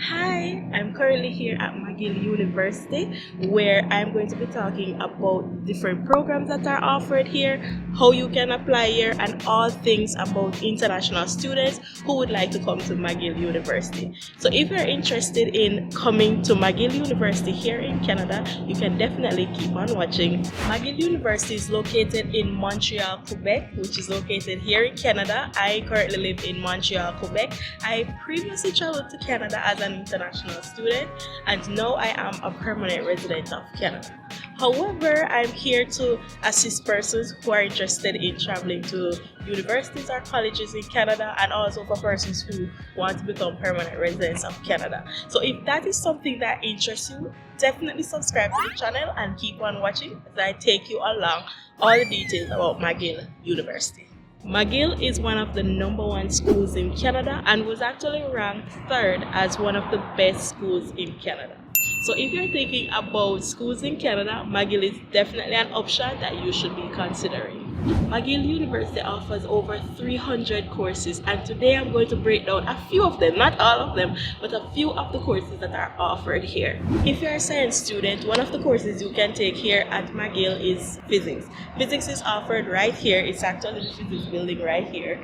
Hi, I'm currently here at McGill University where I'm going to be talking about different programs that are offered here, how you can apply here, and all things about international students who would like to come to McGill University. So, if you're interested in coming to McGill University here in Canada, you can definitely keep on watching. McGill University is located in Montreal, Quebec, which is located here in Canada. I currently live in Montreal, Quebec. I previously traveled to Canada as an international student, and now I am a permanent resident of Canada. However, I'm here to assist persons who are interested in traveling to universities or colleges in Canada, and also for persons who want to become permanent residents of Canada. So if that is something that interests you, definitely subscribe to the channel and keep on watching as I take you along all the details about McGill University. McGill is one of the #1 schools in Canada and was actually ranked third as one of the best schools in Canada. So if you're thinking about schools in Canada, McGill is definitely an option that you should be considering. McGill University offers over 300 courses, and today I'm going to break down a few of them, not all of them, but a few of the courses that are offered here. If you're a science student, one of the courses you can take here at McGill is physics. Physics is offered right here. It's actually the physics building right here.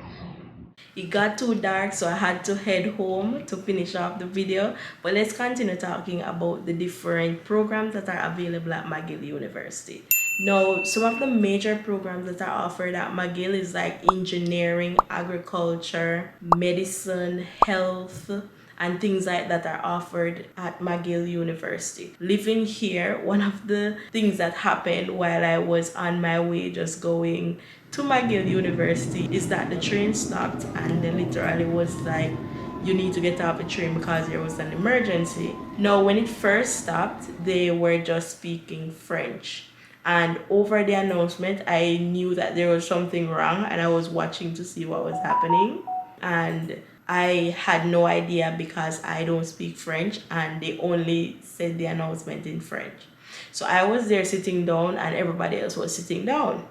It got too dark, so I had to head home to finish off the video, but let's continue talking about the different programs that are available at McGill University. Now, some of the major programs that are offered at McGill is like engineering, agriculture, medicine, health, and things like that are offered at McGill University. Living here, one of the things that happened while I was on my way just going to McGill University is that the train stopped, and they literally was like, you need to get off the train because there was an emergency. Now, when it first stopped, they were just speaking French. And over the announcement, I knew that there was something wrong, and I was watching to see what was happening. And I had no idea because I don't speak French, and they only said the announcement in French. So I was there sitting down, and everybody else was sitting down.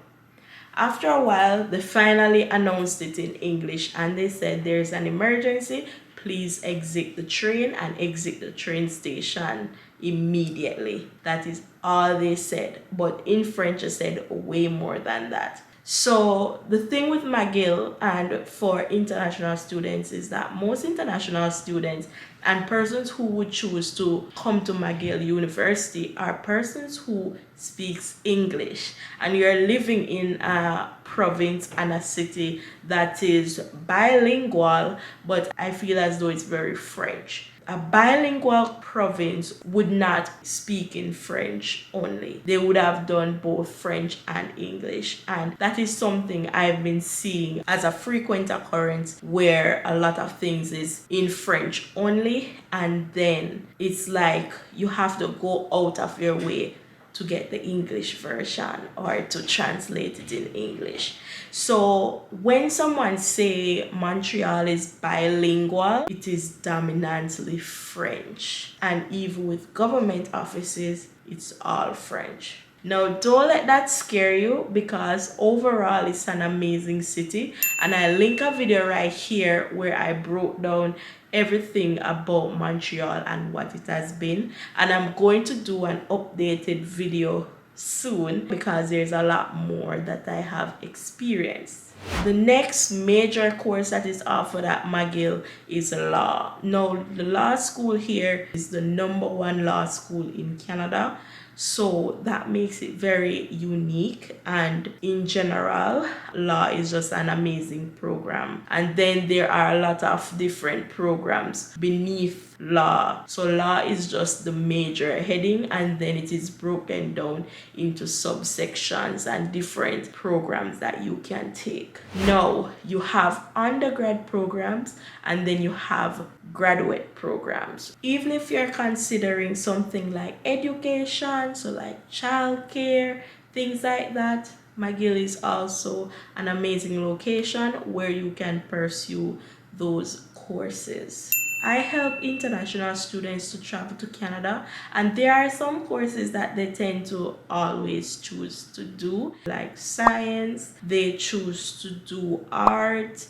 After a while, they finally announced it in English, and they said there's an emergency. Please exit the train and exit the train station immediately. That is all they said. But in French, they said way more than that. So the thing with McGill and for international students is that most international students and persons who would choose to come to McGill University are persons who speaks English, and you're living in a province and a city that is bilingual, but I feel as though it's very French. A bilingual province would not speak in French only. They would have done both French and English. And that is something I've been seeing as a frequent occurrence where a lot of things is in French only. And then it's like you have to go out of your way to get the English version or to translate it in English. So when someone say Montreal is bilingual, it is dominantly French. And even with government offices, it's all French. Now, don't let that scare you because overall it's an amazing city, and I link a video right here where I broke down everything about Montreal and what it has been, and I'm going to do an updated video soon because there's a lot more that I have experienced. The next major course that is offered at McGill is law. Now, the law school here is the #1 law school in Canada. So that makes it very unique, and in general, law is just an amazing program. And then there are a lot of different programs beneath law. So law is just the major heading, and then it is broken down into subsections and different programs that you can take. Now, you have undergrad programs, and then you have graduate programs. Even if you're considering something like education, so like childcare, things like that, McGill is also an amazing location where you can pursue those courses. I help international students to travel to Canada, and there are some courses that they tend to always choose to do, like science. They choose to do art,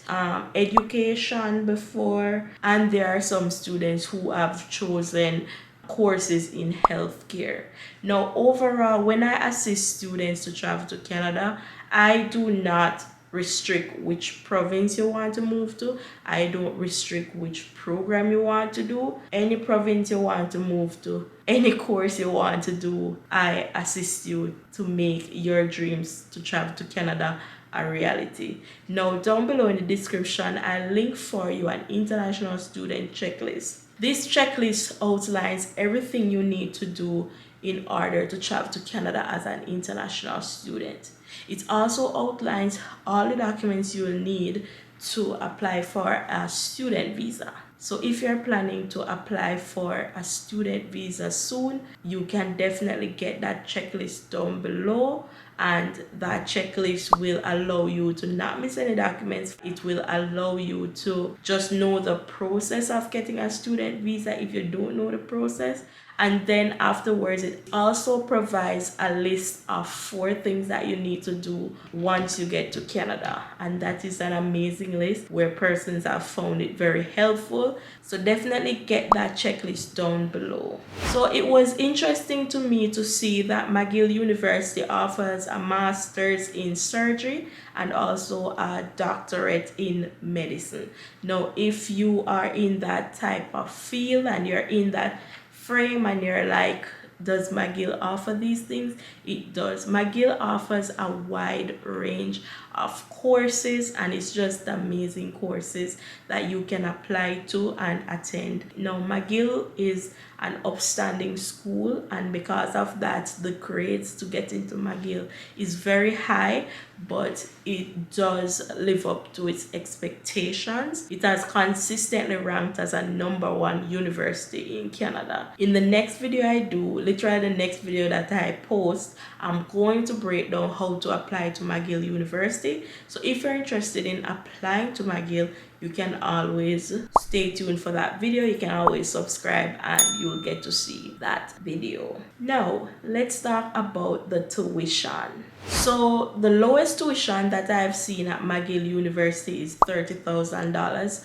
education before, and there are some students who have chosen courses in healthcare. Now, overall, when I assist students to travel to Canada, I do not restrict which province you want to move to. I don't restrict which program you want to do. Any province you want to move to, any course you want to do, I assist you to make your dreams to travel to Canada a reality. Now, down below in the description, I'll link for you an international student checklist. This checklist outlines everything you need to do in order to travel to Canada as an international student. It also outlines all the documents you will need to apply for a student visa. So if you're planning to apply for a student visa soon, you can definitely get that checklist down below, and that checklist will allow you to not miss any documents. It will allow you to just know the process of getting a student visa if you don't know the process. And then afterwards, it also provides a list of 4 things that you need to do once you get to Canada. And that is an amazing list where persons have found it very helpful. So definitely get that checklist down below. So it was interesting to me to see that McGill University offers a master's in surgery and also a doctorate in medicine. Now, if you are in that type of field and you're in that frame and you're like, does McGill offer these things? It does. McGill offers a wide range of courses, and it's just amazing courses that you can apply to and attend. Now, McGill is an upstanding school, and because of that, the grades to get into McGill is very high, but it does live up to its expectations. It has consistently ranked as a #1 university in Canada. In the next video I do, literally the next video that I post, I'm going to break down how to apply to McGill University. So if you're interested in applying to McGill, you can always stay tuned for that video. You can always subscribe and you'll get to see that video. Now, let's talk about the tuition. So the lowest tuition that I've seen at McGill University is $30,000.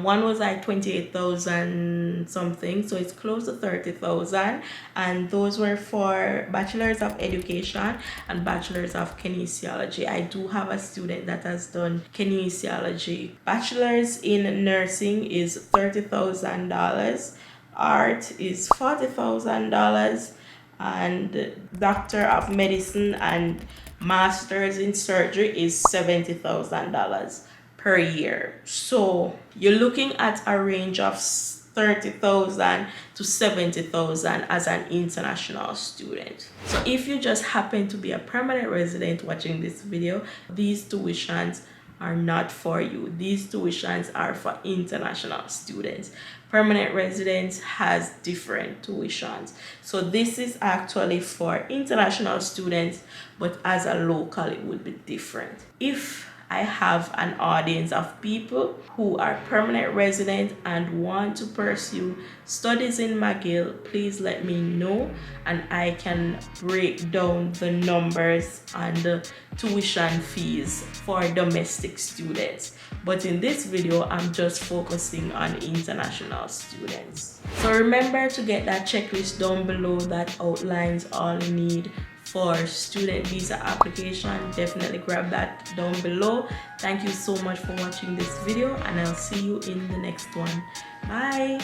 One was like 28,000 something, so it's close to 30,000, and those were for bachelor's of education and bachelor's of kinesiology. I do have a student that has done kinesiology. Bachelor's in nursing is $30,000, art is $40,000, and doctor of medicine and master's in surgery is $70,000 per year. So you're looking at a range of 30,000 to 70,000 as an international student. So if you just happen to be a permanent resident watching this video, these tuitions are not for you. These tuitions are for international students. Permanent residence has different tuitions. So this is actually for international students, but as a local it would be different. If I have an audience of people who are permanent residents and want to pursue studies in McGill, please let me know and I can break down the numbers and the tuition fees for domestic students. But in this video, I'm just focusing on international students. So remember to get that checklist down below that outlines all you need for student visa application. Definitely grab that down below. Thank you so much for watching this video, and I'll see you in the next one. Bye.